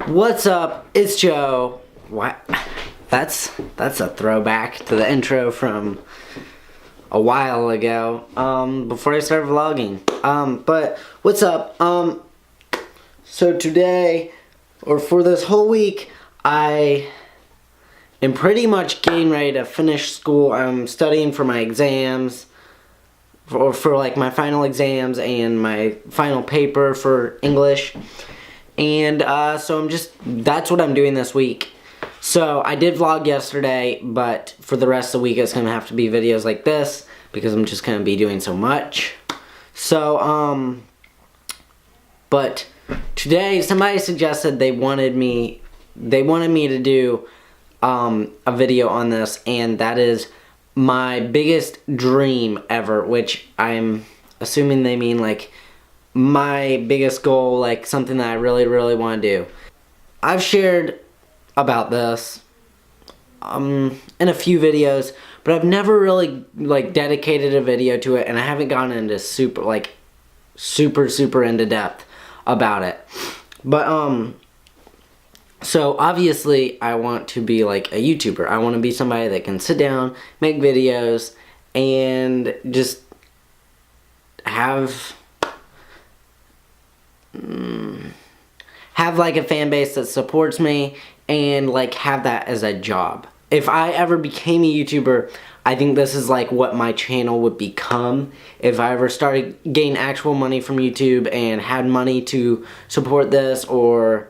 What's up? It's Joe. What? That's a throwback to the intro from a while ago. Before I started vlogging. But what's up? So today, or for this whole week, I am pretty much getting ready to finish school. I'm studying for my exams, for like my final exams and my final paper for English. And so that's what I'm doing this week. So I did vlog yesterday, but for the rest of the week it's going to have to be videos like this because I'm just going to be doing so much. So, but today somebody suggested they wanted me to do a video on this, and that is my biggest dream ever, which I'm assuming they mean like my biggest goal, like something that I really want to do. I've shared about this in a few videos, but I've never really like dedicated a video to it, and I haven't gone into super into depth about it. But so obviously I want to be like a YouTuber. I want to be somebody that can sit down, make videos, and just have like a fan base that supports me and like have that as a job. If I ever became a YouTuber, I think this is like what my channel would become. If I ever started getting actual money from YouTube and had money to support this, or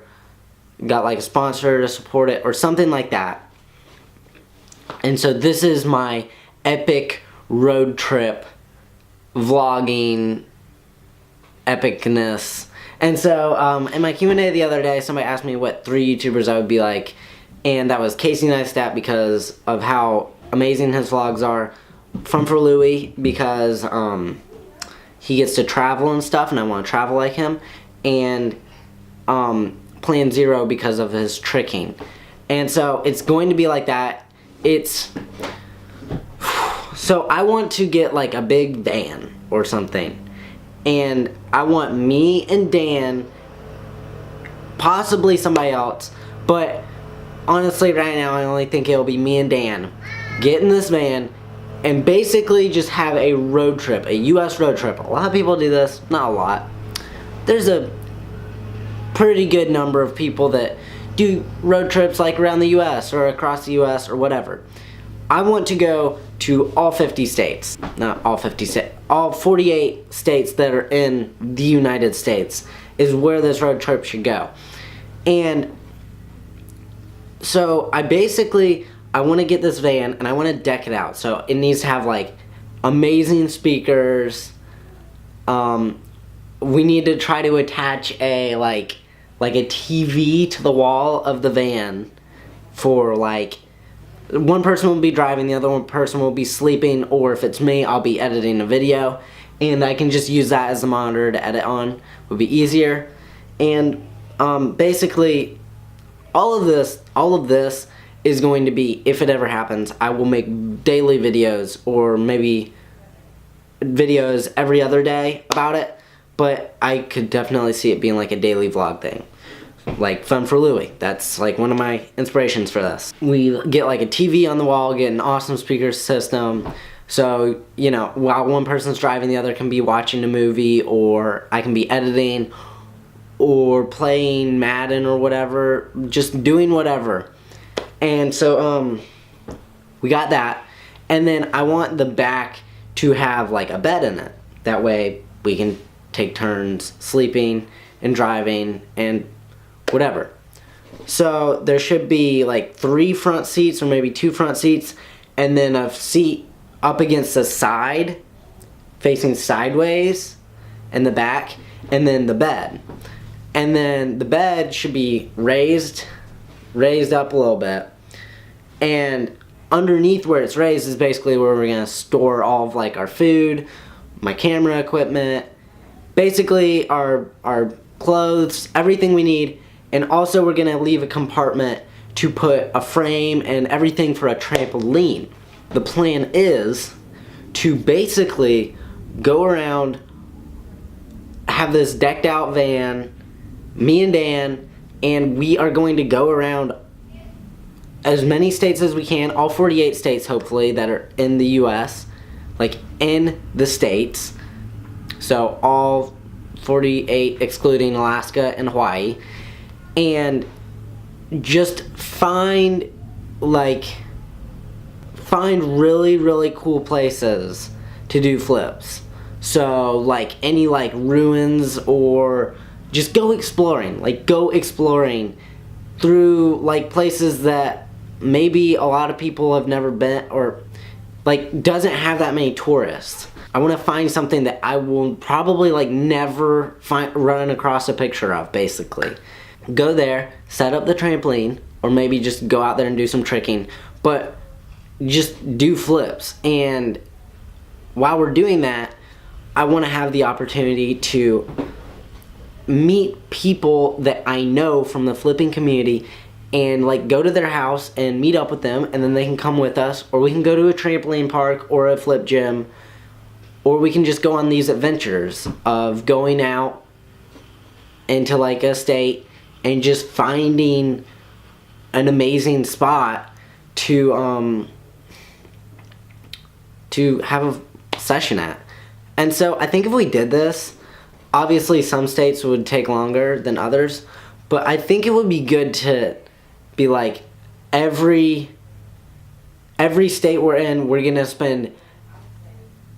got like a sponsor to support it or something like that. And so this is my epic road trip vlogging epicness. And so, in my Q&A the other day, somebody asked me what 3 YouTubers I would be like, and that was Casey Neistat because of how amazing his vlogs are, Fun for Louie because he gets to travel and stuff, and I want to travel like him, and Plan Zero because of his tricking. And so it's going to be like that. So I want to get like a big van or something. And I want me and Dan, possibly somebody else, but honestly right now I only think it'll be me and Dan, get in this van and basically just have a road trip, a US road trip. A lot of people do this, not a lot. There's a pretty good number of people that do road trips like around the US or across the US or whatever. I want to go to all 50 states. Not all 50 states. All 48 states that are in the United States is where this road trip should go. And so I want to get this van and I want to deck it out. So it needs to have like amazing speakers. We need to try to attach a like a TV to the wall of the van for like one person will be driving, the other one person will be sleeping, or if it's me, I'll be editing a video, and I can just use that as a monitor to edit on. Would be easier. And basically all of this is going to be, if it ever happens, I will make daily videos or maybe videos every other day about it, but I could definitely see it being like a daily vlog thing. Like Fun for Louie. That's like one of my inspirations for this. We get like a TV on the wall, get an awesome speaker system, so, you know, while one person's driving, the other can be watching a movie, or I can be editing, or playing Madden or whatever, just doing whatever. And so, we got that. And then I want the back to have like a bed in it. That way we can take turns sleeping and driving and whatever. So there should be like 3 front seats or maybe 2 front seats, and then a seat up against the side facing sideways in the back, and then the bed. And then the bed should be raised up a little bit, and underneath where it's raised is basically where we're gonna store all of like our food, my camera equipment, basically our clothes, everything we need. And also we're gonna leave a compartment to put a frame and everything for a trampoline. The plan is to basically go around, have this decked out van, me and Dan, and we are going to go around as many states as we can, all 48 states hopefully that are in the US, like in the states. So all 48 excluding Alaska and Hawaii, and just find really cool places to do flips. So like any like ruins, or just go exploring through like places that maybe a lot of people have never been, or like doesn't have that many tourists. I want to find something that I will probably like never run across a picture of, basically. Go there, set up the trampoline, or maybe just go out there and do some tricking, but just do flips. And while we're doing that, I want to have the opportunity to meet people that I know from the flipping community and like go to their house and meet up with them, and then they can come with us, or we can go to a trampoline park or a flip gym, or we can just go on these adventures of going out into like a state and just finding an amazing spot to have a session at. And so I think if we did this, obviously some states would take longer than others, but I think it would be good to be like every state we're in, we're gonna spend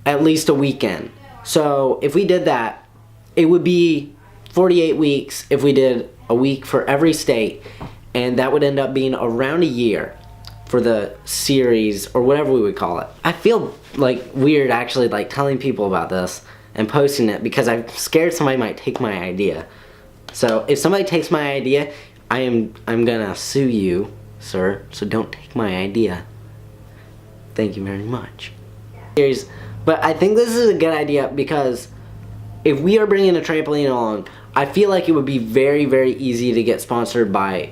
at least a weekend. So if we did that, it would be 48 weeks if we did a week for every state, and that would end up being around a year for the series, or whatever we would call it. I feel like weird actually like telling people about this and posting it, because I'm scared somebody might take my idea. So if somebody takes my idea, I'm gonna sue you, sir, so don't take my idea. Thank you very much. But I think this is a good idea, because if we are bringing a trampoline along, I feel like it would be very easy to get sponsored by,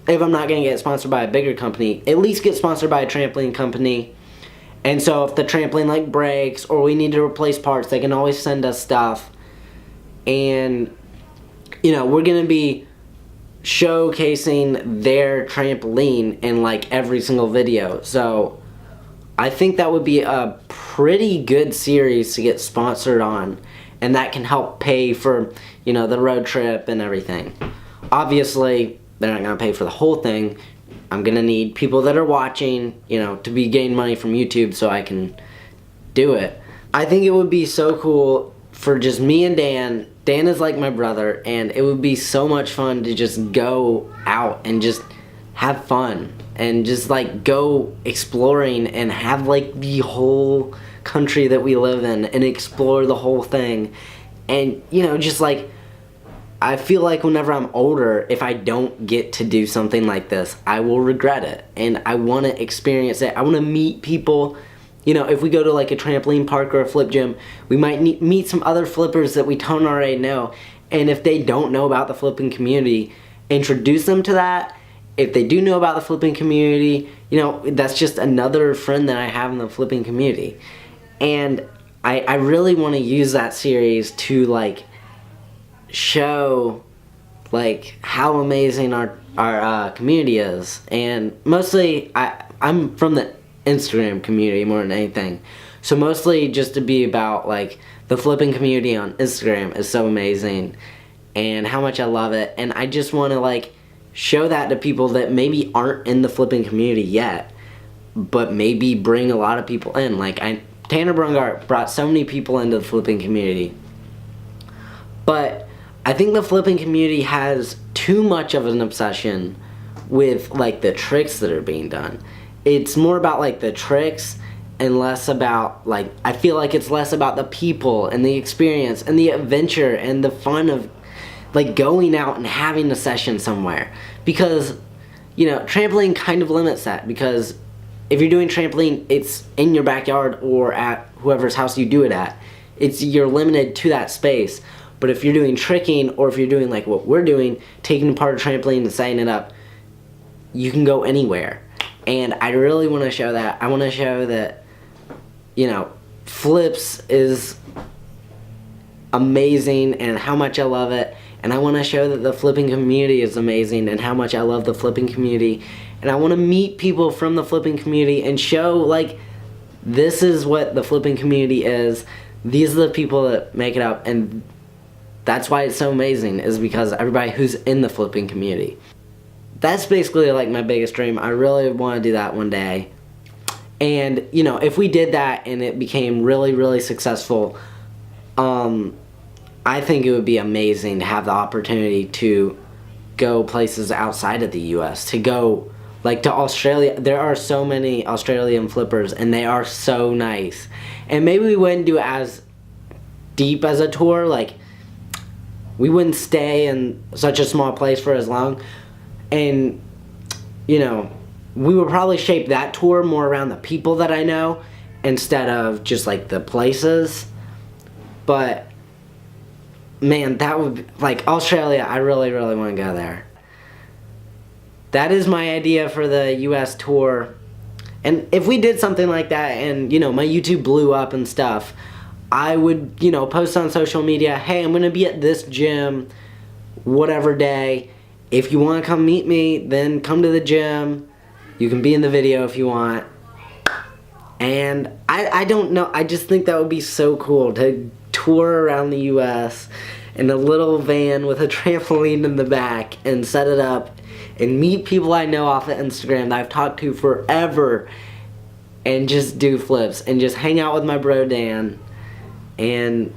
if I'm not going to get sponsored by a bigger company, at least get sponsored by a trampoline company. And so if the trampoline like breaks, or we need to replace parts, they can always send us stuff. And you know, we're going to be showcasing their trampoline in like every single video. So I think that would be a pretty good series to get sponsored on, and that can help pay for, you know, the road trip and everything. Obviously, they're not going to pay for the whole thing. I'm going to need people that are watching, you know, to be getting money from YouTube so I can do it. I think it would be so cool for just me and Dan. Dan is like my brother, and it would be so much fun to just go out and just have fun and just like go exploring and have like the whole country that we live in and explore the whole thing. And you know, just like, I feel like whenever I'm older, if I don't get to do something like this, I will regret it, and I want to experience it. I want to meet people. You know, if we go to like a trampoline park or a flip gym, we might meet some other flippers that we don't already know, and if they don't know about the flipping community, introduce them to that. If they do know about the flipping community, you know, that's just another friend that I have in the flipping community. And I really want to use that series to like show like how amazing our community is. And mostly I'm from the Instagram community more than anything, so mostly just to be about like the flipping community on Instagram is so amazing and how much I love it. And I just want to like show that to people that maybe aren't in the flipping community yet, but maybe bring a lot of people in. Like Tanner Brungart brought so many people into the flipping community, but I think the flipping community has too much of an obsession with like the tricks that are being done. It's more about like the tricks and less about like, I feel like it's less about the people and the experience and the adventure and the fun of like going out and having a session somewhere. Because, you know, trampoline kind of limits that, because if you're doing trampoline, it's in your backyard or at whoever's house you do it at. You're limited to that space. But if you're doing tricking, or if you're doing like what we're doing, taking apart a trampoline and setting it up, you can go anywhere. And I really want to show that. I want to show that, you know, flips is amazing and how much I love it. and I want to show that the flipping community is amazing and how much I love the flipping community, and I want to meet people from the flipping community and show, like, this is what the flipping community is. These are the people that make it up, and that's why it's so amazing, is because everybody who's in the flipping community. That's basically like my biggest dream. I really want to do that one day. And, you know, if we did that and it became really, really successful, I think it would be amazing to have the opportunity to go places outside of the US, to go, like, to Australia. There are so many Australian flippers, and they are so nice. And maybe we wouldn't do as deep as a tour, like, we wouldn't stay in such a small place for as long. And, you know, we would probably shape that tour more around the people that I know instead of just, like, the places. But, man, that would be, like, Australia, I really, really want to go there. That is my idea for the US tour. And if we did something like that and, you know, my YouTube blew up and stuff, I would, you know, post on social media, hey, I'm going to be at this gym whatever day. If you want to come meet me, then come to the gym. You can be in the video if you want. And I don't know, I just think that would be so cool to tour around the US in a little van with a trampoline in the back and set it up and meet people I know off of Instagram that I've talked to forever and just do flips and just hang out with my bro Dan. And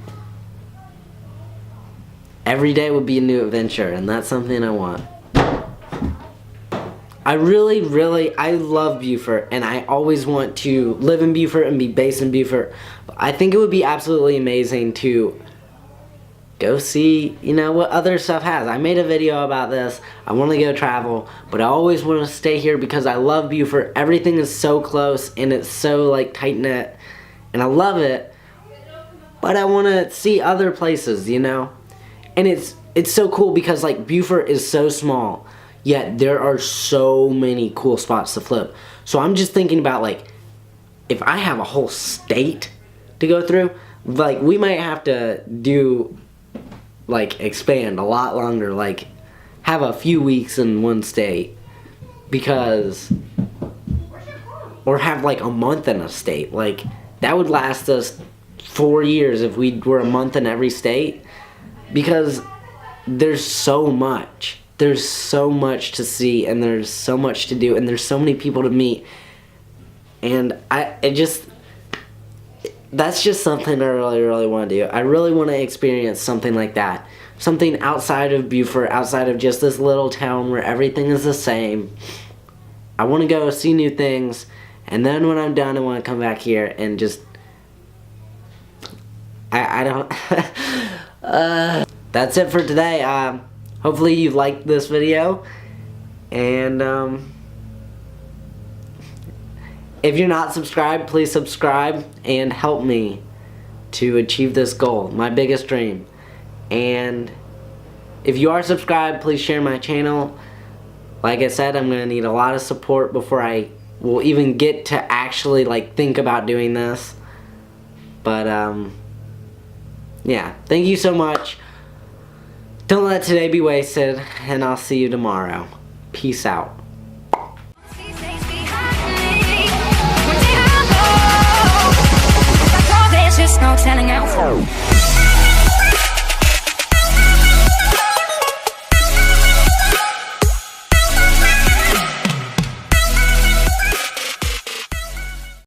every day would be a new adventure, and that's something I want. I love Beaufort, and I always want to live in Beaufort and be based in Beaufort. I think it would be absolutely amazing to go see, you know, what other stuff has. I made a video about this. I want to go travel, but I always want to stay here because I love Beaufort. Everything is so close, and it's so, like, tight-knit, and I love it. But I want to see other places, you know? And it's so cool because, like, Beaufort is so small, yet there are so many cool spots to flip. So I'm just thinking about, like, if I have a whole state to go through, like, we might have to do, like, expand a lot longer, like, have a few weeks in one state, because, or have, like, a month in a state. Like, that would last us 4 years if we were a month in every state, because there's so much. There's so much to see, and there's so much to do, and there's so many people to meet. And that's just something I really, really want to do. I really want to experience something like that. Something outside of Beaufort, outside of just this little town where everything is the same. I want to go see new things, and then when I'm done, I want to come back here and just... I don't... That's it for today. Hopefully you liked this video, and if you're not subscribed, please subscribe and help me to achieve this goal, my biggest dream. And if you are subscribed, please share my channel. Like I said, I'm gonna need a lot of support before I will even get to actually, like, think about doing this. But yeah, thank you so much. Don't let today be wasted, and I'll see you tomorrow. Peace out. There's just no telling out.